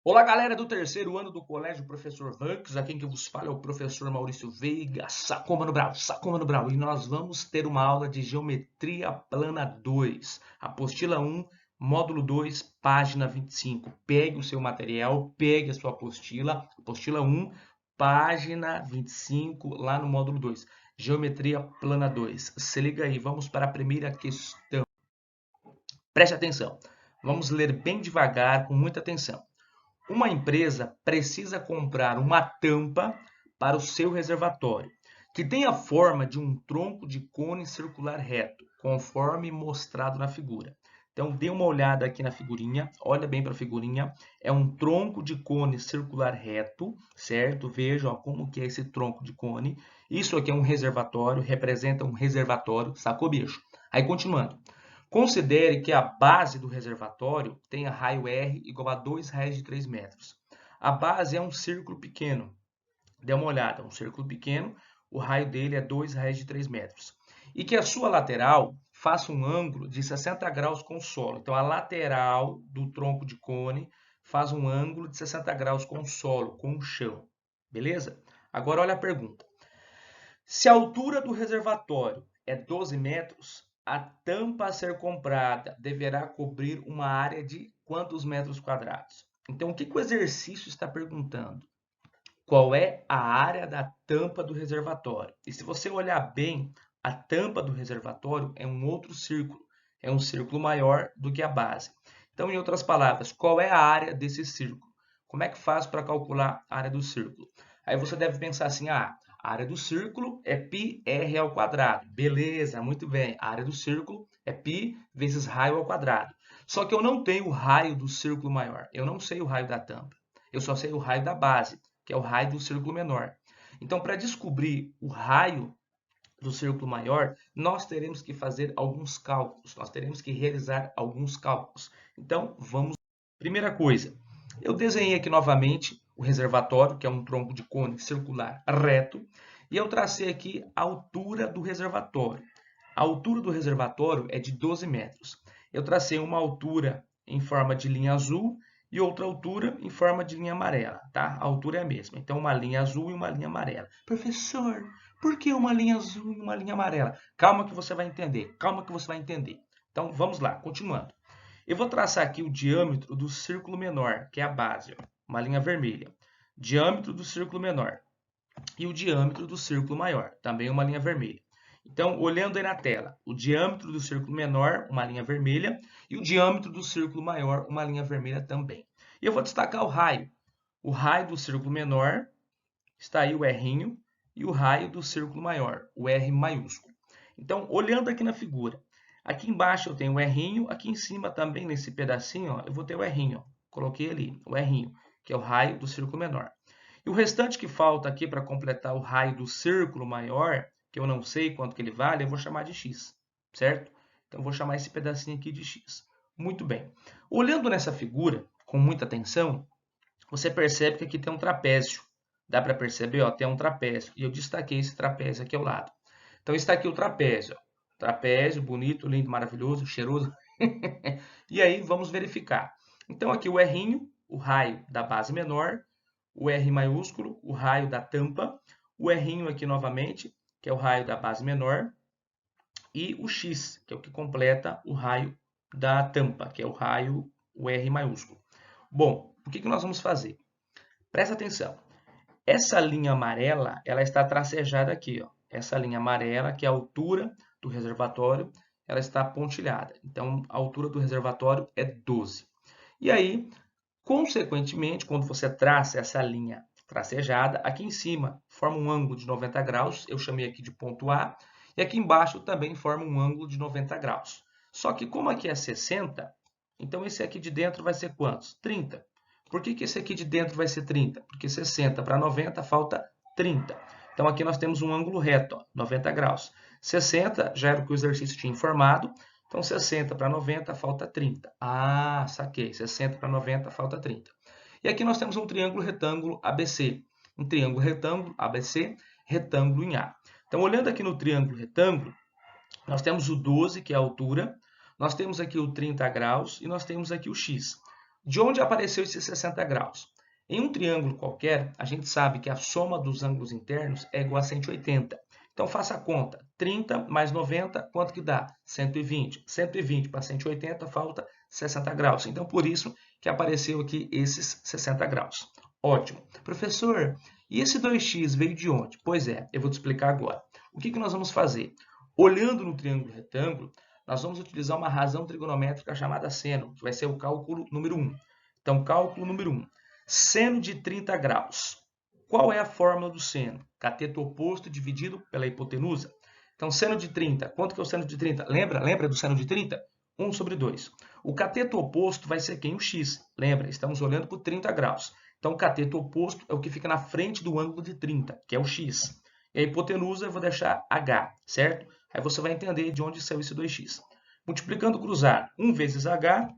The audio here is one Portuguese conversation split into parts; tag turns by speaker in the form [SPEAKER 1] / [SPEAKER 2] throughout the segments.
[SPEAKER 1] Olá, galera do terceiro ano do Colégio Professor Ranks. Aqui quem vos fala é o professor Maurício Veiga, Sacoma no Brau, Sacoma no Brau. E nós vamos ter uma aula de Geometria Plana 2, apostila 1, módulo 2, página 25. Pegue o seu material, pegue a sua apostila 1, página 25, lá no módulo 2, Geometria Plana 2. Se liga aí, vamos para a primeira questão. Preste atenção, vamos ler bem devagar, com muita atenção. Uma empresa precisa comprar uma tampa para o seu reservatório, que tem a forma de um tronco de cone circular reto, conforme mostrado na figura. Então, dê uma olhada aqui na figurinha, olha bem para a figurinha. É um tronco de cone circular reto, certo? Veja como que é esse tronco de cone. Isso aqui é um reservatório, representa um reservatório, sacou, bicho? Aí, continuando. Considere que a base do reservatório tenha raio R igual a 2 raios de 3 metros. A base é um círculo pequeno. Dê uma olhada, um círculo pequeno, o raio dele é 2 raios de 3 metros. E que a sua lateral faça um ângulo de 60 graus com o solo. Então, a lateral do tronco de cone faz um ângulo de 60 graus com o solo, com o chão. Beleza? Agora, olha a pergunta. Se a altura do reservatório é 12 metros, a tampa a ser comprada deverá cobrir uma área de quantos metros quadrados? Então, o que o exercício está perguntando? Qual é a área da tampa do reservatório? E se você olhar bem, a tampa do reservatório é um outro círculo. É um círculo maior do que a base. Então, em outras palavras, qual é a área desse círculo? Como é que faz para calcular a área do círculo? Aí você deve pensar assim, a área do círculo é πr ao quadrado. Beleza, muito bem. A área do círculo é π vezes raio ao quadrado. Só que eu não tenho o raio do círculo maior. Eu não sei o raio da tampa. Eu só sei o raio da base, que é o raio do círculo menor. Então, para descobrir o raio do círculo maior, nós teremos que fazer alguns cálculos, nós teremos que realizar alguns cálculos. Então, vamos. Primeira coisa, eu desenhei aqui novamente o reservatório, que é um tronco de cone circular reto, e eu tracei aqui a altura do reservatório. A altura do reservatório é de 12 metros. Eu tracei uma altura em forma de linha azul e outra altura em forma de linha amarela, tá? A altura é a mesma. Então, uma linha azul e uma linha amarela. Professor, por que uma linha azul e uma linha amarela? Calma que você vai entender, calma que você vai entender. Então, vamos lá, continuando. Eu vou traçar aqui o diâmetro do círculo menor, que é a base, ó, uma linha vermelha. Diâmetro do círculo menor. E o diâmetro do círculo maior, também uma linha vermelha. Então, olhando aí na tela, o diâmetro do círculo menor, uma linha vermelha, e o diâmetro do círculo maior, uma linha vermelha também. E eu vou destacar o raio. O raio do círculo menor, está aí o R, e o raio do círculo maior, o R maiúsculo. Então, olhando aqui na figura, aqui embaixo eu tenho o R, aqui em cima também, nesse pedacinho, ó, eu vou ter o R. Ó. Coloquei ali, o R, que é o raio do círculo menor. E o restante que falta aqui para completar o raio do círculo maior, que eu não sei quanto que ele vale, eu vou chamar de x, certo? Então, eu vou chamar esse pedacinho aqui de x. Muito bem. Olhando nessa figura, com muita atenção, você percebe que aqui tem um trapézio. Dá para perceber? Ó, tem um trapézio. E eu destaquei esse trapézio aqui ao lado. Então, está aqui o trapézio. Ó. Trapézio, bonito, lindo, maravilhoso, cheiroso. E aí, vamos verificar. Então, aqui o R, o raio da base menor, o R maiúsculo, o raio da tampa, o R aqui novamente, que é o raio da base menor, e o X, que é o que completa o raio da tampa, que é o raio, o R maiúsculo. Bom, o que nós vamos fazer? Presta atenção. Essa linha amarela, ela está tracejada aqui, ó. Essa linha amarela, que é a altura do reservatório, ela está pontilhada. Então, a altura do reservatório é 12. E aí, consequentemente, quando você traça essa linha tracejada, aqui em cima forma um ângulo de 90 graus, eu chamei aqui de ponto A, e aqui embaixo também forma um ângulo de 90 graus. Só que como aqui é 60, então esse aqui de dentro vai ser quantos? 30. Por que esse aqui de dentro vai ser 30? Porque 60 para 90 falta 30. Então aqui nós temos um ângulo reto, ó, 90 graus. 60 já era o que o exercício tinha informado, então, 60 para 90, falta 30. Ah, saquei. 60 para 90, falta 30. E aqui nós temos um triângulo retângulo ABC. Um triângulo retângulo ABC, retângulo em A. Então, olhando aqui no triângulo retângulo, nós temos o 12, que é a altura. Nós temos aqui o 30 graus e nós temos aqui o X. De onde apareceu esses 60 graus? Em um triângulo qualquer, a gente sabe que a soma dos ângulos internos é igual a 180. Então, faça a conta. 30 mais 90, quanto que dá? 120. 120 para 180, falta 60 graus. Então, por isso que apareceu aqui esses 60 graus. Ótimo. Professor, e esse 2x veio de onde? Pois é, eu vou te explicar agora. O que nós vamos fazer? Olhando no triângulo retângulo, nós vamos utilizar uma razão trigonométrica chamada seno, que vai ser o cálculo número 1. Então, cálculo número 1. Seno de 30 graus. Qual é a fórmula do seno? Cateto oposto dividido pela hipotenusa. Então, seno de 30. Quanto que é o seno de 30? Lembra do seno de 30? 1 sobre 2. O cateto oposto vai ser quem? O x. Lembra, estamos olhando por 30 graus. Então, o cateto oposto é o que fica na frente do ângulo de 30, que é o x. E a hipotenusa eu vou deixar h, certo? Aí você vai entender de onde saiu esse 2x. Multiplicando cruzado, 1 vezes h,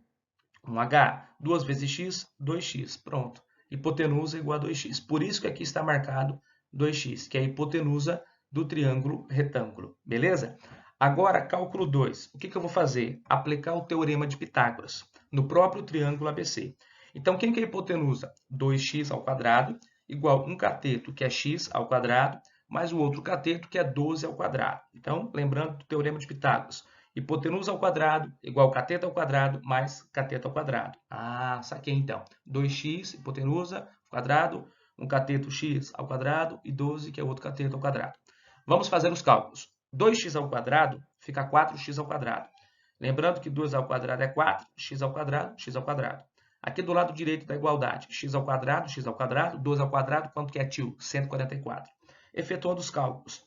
[SPEAKER 1] 1h, 2 vezes x, 2x. Pronto. Hipotenusa igual a 2x. Por isso que aqui está marcado 2x, que é a hipotenusa do triângulo retângulo. Beleza? Agora, cálculo 2. O que eu vou fazer? Aplicar o teorema de Pitágoras no próprio triângulo ABC. Então, quem que é a hipotenusa? 2x ao quadrado igual um cateto, que é x ao quadrado, mais o outro cateto, que é 12 ao quadrado. Então, lembrando do teorema de Pitágoras. Hipotenusa ao quadrado igual cateto ao quadrado mais cateto ao quadrado. Ah, saquei então. 2x, hipotenusa, ao quadrado, um cateto x ao quadrado e 12, que é outro cateto ao quadrado. Vamos fazer os cálculos. 2x ao quadrado fica 4x ao quadrado. Lembrando que 2 ao quadrado é 4, x ao quadrado, x ao quadrado. Aqui do lado direito da igualdade, x ao quadrado, 2 ao quadrado, quanto que é, tio? 144. Efetuando os cálculos.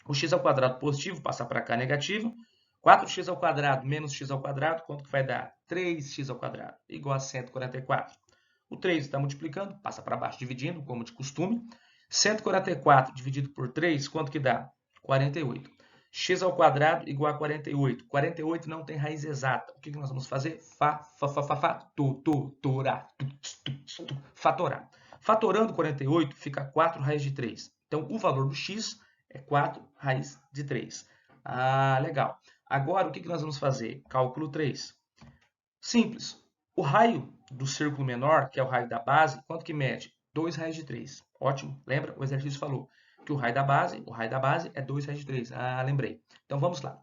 [SPEAKER 1] O x ao quadrado positivo passa para cá negativo. 4x ao quadrado menos x ao quadrado, quanto que vai dar? 3x ao quadrado, igual a 144. O 3 está multiplicando, passa para baixo dividindo, como de costume. 144 dividido por 3, quanto que dá? 48. X ao quadrado igual a 48. 48 não tem raiz exata. O que nós vamos fazer? Fatorar. Fatorando 48 fica 4 raiz de 3. Então, o valor do x é 4 raiz de 3. Ah, legal. Agora, o que nós vamos fazer? Cálculo 3. Simples. O raio do círculo menor, que é o raio da base, quanto que mede? 2 raiz de 3. Ótimo. Lembra? O exercício falou que o raio da base é 2 raiz de 3. Ah, lembrei. Então, vamos lá.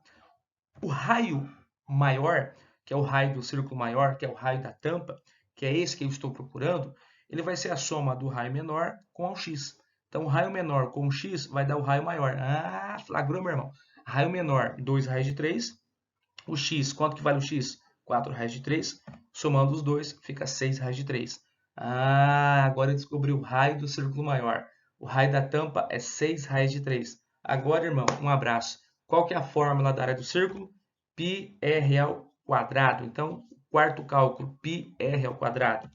[SPEAKER 1] O raio maior, que é o raio do círculo maior, que é o raio da tampa, que é esse que eu estou procurando, ele vai ser a soma do raio menor com o x. Então, o raio menor com o x vai dar o raio maior. Ah, flagrou, meu irmão. Raio menor, 2 raiz de 3. O x, quanto que vale o x? 4 raiz de 3. Somando os dois, fica 6 raiz de 3. Ah, agora eu descobri o raio do círculo maior. O raio da tampa é 6 raiz de 3. Agora, irmão, um abraço. Qual que é a fórmula da área do círculo? πr ao quadrado. Então, quarto cálculo, πr ao quadrado.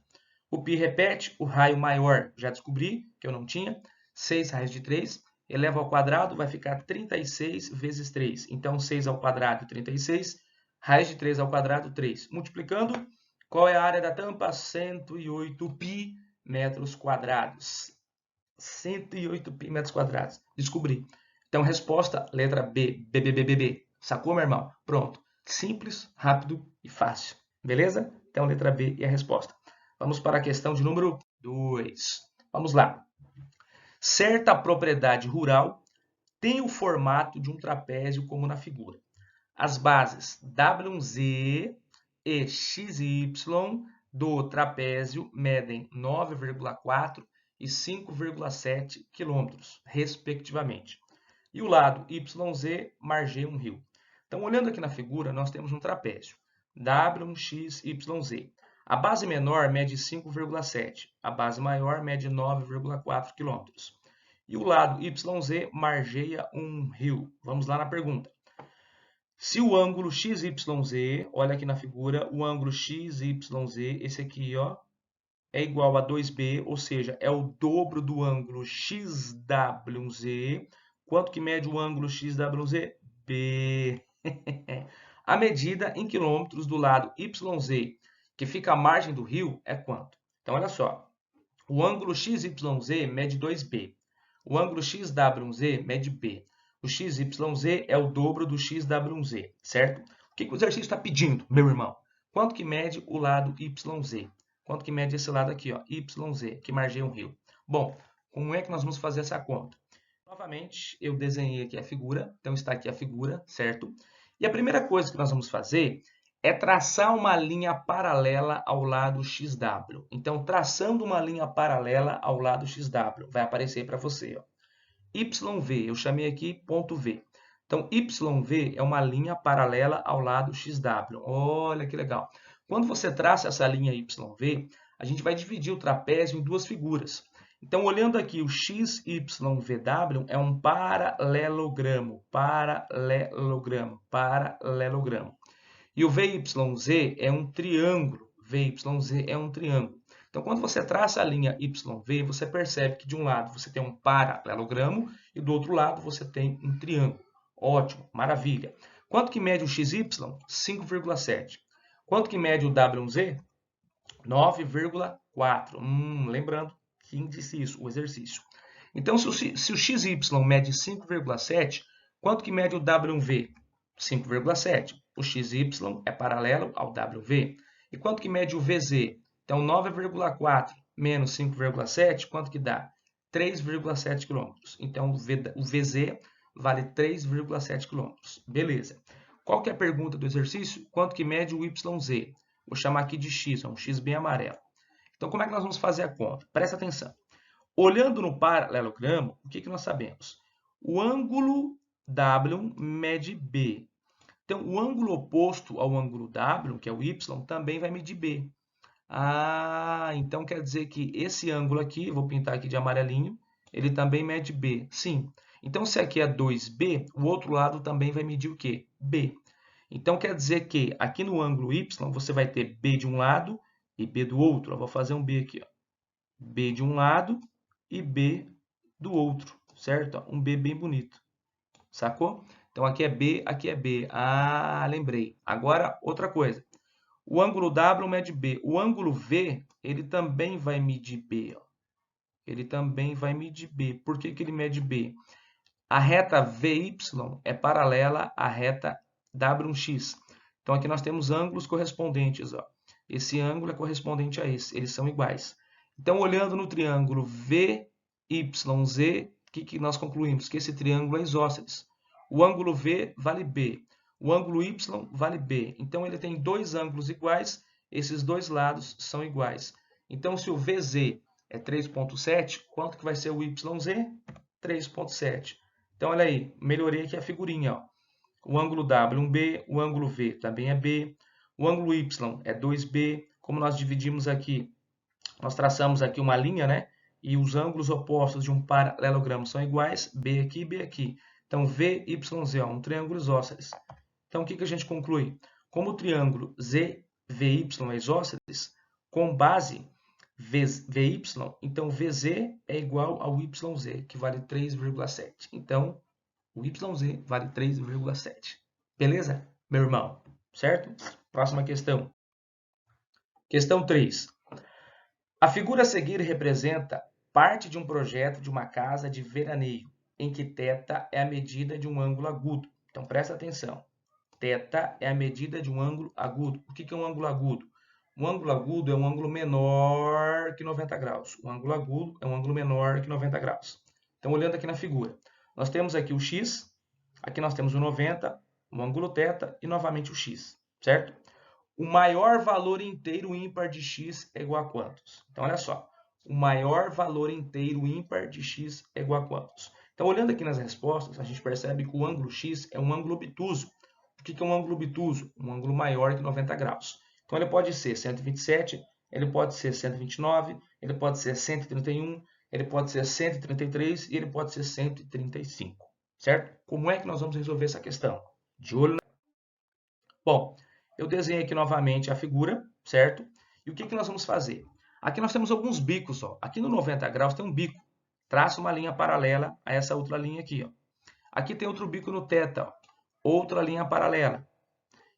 [SPEAKER 1] O π repete, o raio maior, já descobri, que eu não tinha. 6 raiz de 3. Eleva ao quadrado, vai ficar 36 vezes 3. Então, 6 ao quadrado, 36. Raiz de 3 ao quadrado, 3. Multiplicando, qual é a área da tampa? 108 π metros quadrados. 108 π metros quadrados. Descobri. Então, resposta, letra B. B. Sacou, meu irmão? Pronto. Simples, rápido e fácil. Beleza? Então, letra B é a resposta. Vamos para a questão de número 2. Vamos lá. Certa propriedade rural tem o formato de um trapézio como na figura. As bases W1Z e XY do trapézio medem 9,4 e 5,7 km, respectivamente. E o lado YZ margeia um rio. Então, olhando aqui na figura, nós temos um trapézio, W1XYZ. A base menor mede 5,7, a base maior mede 9,4 km. E o lado YZ margeia um rio. Vamos lá na pergunta. Se o ângulo XYZ, olha aqui na figura, o ângulo XYZ, esse aqui, ó, é igual a 2B, ou seja, é o dobro do ângulo XWZ. Quanto que mede o ângulo XWZ? B. A medida em quilômetros do lado YZ, que fica à margem do rio, é quanto? Então, olha só. O ângulo XYZ mede 2B. O ângulo XWZ mede B. O XYZ é o dobro do XWZ, certo? O que o exercício está pedindo, meu irmão? Quanto que mede o lado YZ? quanto que mede esse lado aqui, ó, YZ, que margeia um rio. Bom, como é que nós vamos fazer essa conta? Novamente, eu desenhei aqui a figura, então está aqui a figura, certo? E a primeira coisa que nós vamos fazer é traçar uma linha paralela ao lado XW. Então, traçando uma linha paralela ao lado XW, vai aparecer para você, ó. YV, eu chamei aqui ponto V. Então, YV é uma linha paralela ao lado XW. Olha que legal. Quando você traça essa linha YV, a gente vai dividir o trapézio em duas figuras. Então, olhando aqui, o XYVW é um paralelogramo, paralelogramo. E o VYZ é um triângulo, VYZ é um triângulo. Então, quando você traça a linha YV, você percebe que de um lado você tem um paralelogramo e do outro lado você tem um triângulo. Ótimo, maravilha. Quanto que mede o XY? 5,7. Quanto que mede o WZ? 9,4. Lembrando, quem disse isso? O exercício. Então, se o XY mede 5,7, quanto que mede o WV? 5,7. O XY é paralelo ao WV. E quanto que mede o VZ? Então, 9,4 menos 5,7, quanto que dá? 3,7 km. Então, o VZ vale 3,7 km. Beleza. Qual que é a pergunta do exercício? Quanto que mede o YZ? Vou chamar aqui de X, é um X bem amarelo. Então, como é que nós vamos fazer a conta? Presta atenção. Olhando no paralelogramo, o que nós sabemos? O ângulo W mede B. Então, o ângulo oposto ao ângulo W, que é o Y, também vai medir B. Então quer dizer que esse ângulo aqui, vou pintar aqui de amarelinho, ele também mede B. Sim. Então, se aqui é 2B, o outro lado também vai medir o quê? B. Então, quer dizer que aqui no ângulo Y, você vai ter B de um lado e B do outro. Eu vou fazer um B aqui, ó. B de um lado e B do outro, certo? Um B bem bonito. Sacou? Então, aqui é B, aqui é B. Lembrei. Agora, outra coisa. O ângulo W mede B. O ângulo V, ele também vai medir B. Ó. Ele também vai medir B. Por que ele mede B? A reta VY é paralela à reta W1x. Então, aqui nós temos ângulos correspondentes. Ó. Esse ângulo é correspondente a esse. Eles são iguais. Então, olhando no triângulo VYZ, o que nós concluímos? Que esse triângulo é isósceles. O ângulo V vale B. O ângulo Y vale B. Então, ele tem dois ângulos iguais. Esses dois lados são iguais. Então, se o VZ é 3,7, quanto que vai ser o YZ? 3,7. Então, olha aí, melhorei aqui a figurinha. Ó. O ângulo W é 1B, o ângulo V também é B. O ângulo Y é 2B. Como nós dividimos aqui, nós traçamos aqui uma linha, né? E os ângulos opostos de um paralelogramo são iguais, B aqui e B aqui. Então, VYZ é um triângulo isósceles. Então, o que a gente conclui? Como o triângulo ZVY é isósceles, com base VY, então VZ é igual ao YZ, que vale 3,7. Então, o YZ vale 3,7. Beleza, meu irmão? Certo? Próxima questão. Questão 3. A figura a seguir representa parte de um projeto de uma casa de veraneio, em que θ é a medida de um ângulo agudo. Então, presta atenção. θ é a medida de um ângulo agudo. O que é um ângulo agudo? Um ângulo agudo é um ângulo menor que 90 graus. Um ângulo agudo é um ângulo menor que 90 graus. Então, olhando aqui na figura, nós temos aqui o x, aqui nós temos o 90, o ângulo θ e novamente o x, certo? O maior valor inteiro ímpar de x é igual a quantos? Então, olha só. O maior valor inteiro ímpar de x é igual a quantos? Então, olhando aqui nas respostas, a gente percebe que o ângulo x é um ângulo obtuso. O que é um ângulo obtuso? Um ângulo maior que 90 graus. Então, ele pode ser 127, ele pode ser 129, ele pode ser 131, ele pode ser 133 e ele pode ser 135. Certo? Como é que nós vamos resolver essa questão? De olho na... Bom, eu desenhei aqui novamente a figura, certo? E o que nós vamos fazer? Aqui nós temos alguns bicos. Ó. Aqui no 90 graus tem um bico. Traça uma linha paralela a essa outra linha aqui. Ó. Aqui tem outro bico no θ. Ó. Outra linha paralela.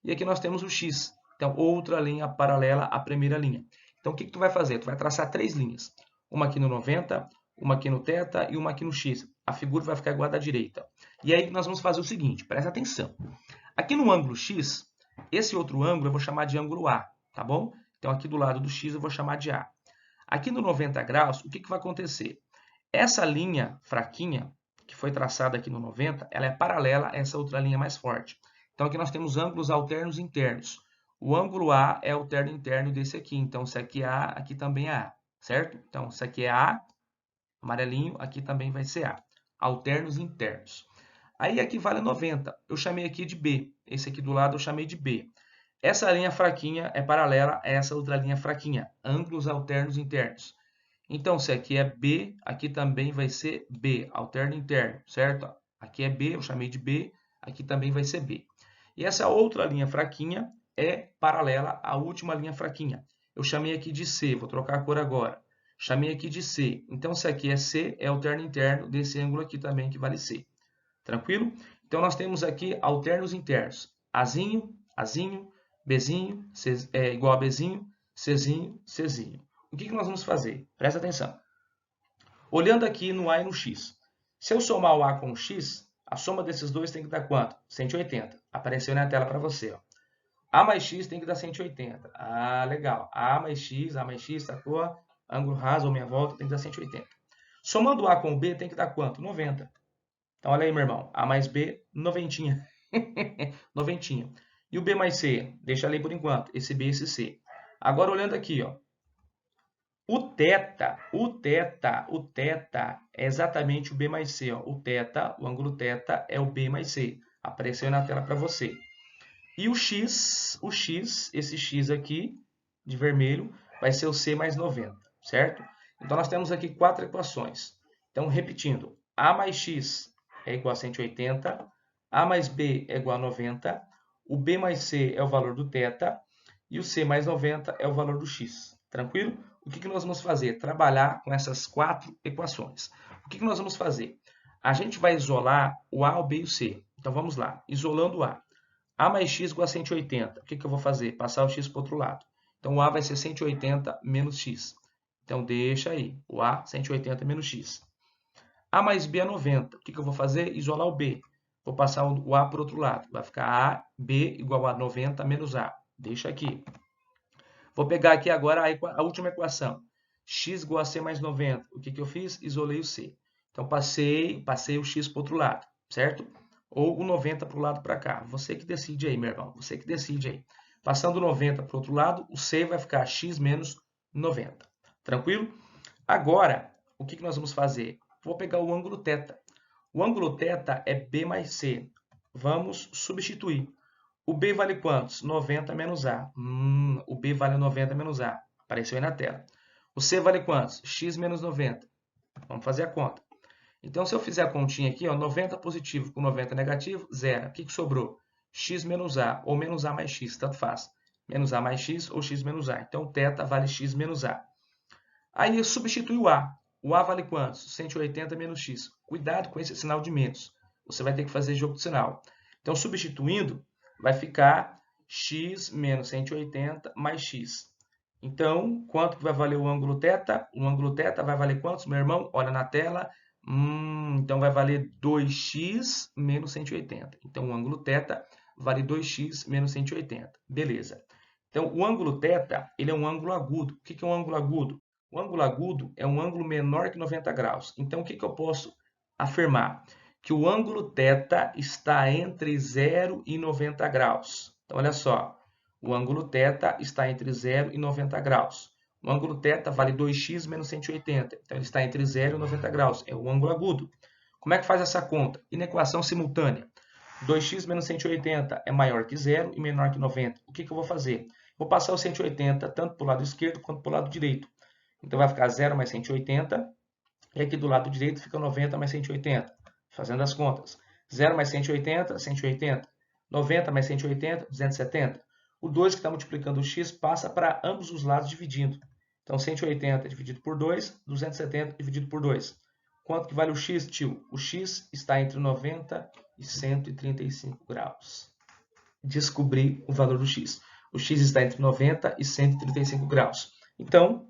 [SPEAKER 1] E aqui nós temos o x. Então, outra linha paralela à primeira linha. Então, o que tu vai fazer? Tu vai traçar três linhas. Uma aqui no 90, uma aqui no θ e uma aqui no x. A figura vai ficar igual à da direita. E aí nós vamos fazer o seguinte, presta atenção. Aqui no ângulo x, esse outro ângulo eu vou chamar de ângulo A, tá bom? Então, aqui do lado do x eu vou chamar de A. Aqui no 90 graus, o que vai acontecer? Essa linha fraquinha, que foi traçada aqui no 90, ela é paralela a essa outra linha mais forte. Então, aqui nós temos ângulos alternos internos. O ângulo A é alterno interno desse aqui. Então, se aqui é A, aqui também é A, certo? Então, se aqui é A, amarelinho, aqui também vai ser A. Alternos internos. Aí, aqui vale 90. Eu chamei aqui de B. Esse aqui do lado eu chamei de B. Essa linha fraquinha é paralela a essa outra linha fraquinha. Ângulos alternos internos. Então, se aqui é B, aqui também vai ser B, alterno interno, certo? Aqui é B, eu chamei de B, aqui também vai ser B. E essa outra linha fraquinha é paralela à última linha fraquinha. Eu chamei aqui de C, vou trocar a cor agora. Chamei aqui de C. Então, se aqui é C, é alterno interno desse ângulo aqui também, que vale C. Tranquilo? Então, nós temos aqui alternos internos. Azinho, Azinho, Bzinho, C, é igual a Bzinho, Czinho, Czinho. O que nós vamos fazer? Presta atenção. Olhando aqui no A e no X. Se eu somar o A com o X, a soma desses dois tem que dar quanto? 180. Apareceu na tela para você. Ó. A mais X tem que dar 180. Ah, legal. A mais X, sacou? Ângulo raso ou minha volta tem que dar 180. Somando o A com o B tem que dar quanto? 90. Então, olha aí, meu irmão. A mais B, 90. 90. E o B mais C? Deixa ali por enquanto. Esse B e esse C. Agora, olhando aqui, ó. O θ é exatamente o B mais C. Ó. O ângulo θ é o B mais C. Apareceu na tela para você. E o X, esse X aqui, de vermelho, vai ser o C mais 90, certo? Então, nós temos aqui 4 equações. Então, repetindo, A mais X é igual a 180, A mais B é igual a 90, o B mais C é o valor do θ, e o C mais 90 é o valor do X. Tranquilo? O que nós vamos fazer? Trabalhar com essas 4 equações. O que nós vamos fazer? A gente vai isolar o A, o B e o C. Então, vamos lá. Isolando o A. A mais X igual a 180. O que eu vou fazer? Passar o X para o outro lado. Então, o A vai ser 180 menos X. Então, deixa aí. O A, 180 menos X. A mais B é 90. O que eu vou fazer? Isolar o B. Vou passar o A para o outro lado. Vai ficar A, B igual a 90 menos A. Deixa aqui. Vou pegar aqui agora a última equação. X igual a C mais 90. O que eu fiz? Isolei o C. Então, passei o X para o outro lado, certo? Ou o 90 para o lado para cá. Você que decide aí, meu irmão. Você que decide aí. Passando o 90 para o outro lado, o C vai ficar X menos 90. Tranquilo? Agora, o que nós vamos fazer? Vou pegar o ângulo θ. O ângulo θ é B mais C. Vamos substituir. O B vale quantos? 90 menos A. O B vale 90 menos A. Apareceu aí na tela. O C vale quantos? X menos 90. Vamos fazer a conta. Então, se eu fizer a continha aqui, ó, 90 positivo com 90 negativo, zero. O que sobrou? X menos A ou menos A mais X, tanto faz. Menos A mais X ou X menos A. Então, θ vale X menos A. Aí, eu substituo o A. O A vale quantos? 180 menos X. Cuidado com esse sinal de menos. Você vai ter que fazer jogo de sinal. Então, substituindo, vai ficar x menos 180 mais x. Então, quanto que vai valer o ângulo θ? O ângulo θ vai valer quantos, meu irmão? Olha na tela. Então, vai valer 2x menos 180. Então, o ângulo θ vale 2x menos 180. Beleza. Então, o ângulo θ, ele é um ângulo agudo. O que é um ângulo agudo? O ângulo agudo é um ângulo menor que 90 graus. Então, o que eu posso afirmar? Que o ângulo θ está entre 0 e 90 graus. Então, olha só. O ângulo θ está entre 0 e 90 graus. O ângulo θ vale 2x menos 180. Então, ele está entre 0 e 90 graus. É o ângulo agudo. Como é que faz essa conta? Inequação simultânea. 2x menos 180 é maior que 0 e menor que 90. O que eu vou fazer? Vou passar o 180 tanto para o lado esquerdo quanto para o lado direito. Então, vai ficar 0 mais 180. E aqui do lado direito fica 90 mais 180. Fazendo as contas. 0 mais 180, 180. 90 mais 180, 270. O 2 que está multiplicando o x passa para ambos os lados dividindo. Então, 180 dividido por 2, 270 dividido por 2. Quanto que vale o x, tio? O x está entre 90 e 135 graus. Descobri o valor do x. O x está entre 90 e 135 graus. Então,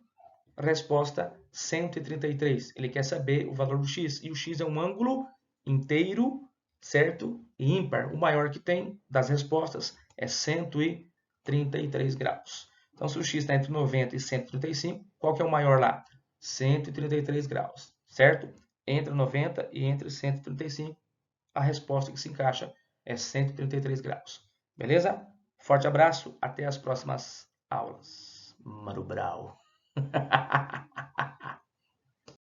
[SPEAKER 1] a resposta 133. Ele quer saber o valor do x. E o x é um ângulo inteiro, certo? E ímpar. O maior que tem das respostas é 133 graus. Então, se o x está entre 90 e 135, qual que é o maior lá? 133 graus, certo? Entre 90 e entre 135, a resposta que se encaixa é 133 graus. Beleza? Forte abraço, até as próximas aulas. Mano Brau.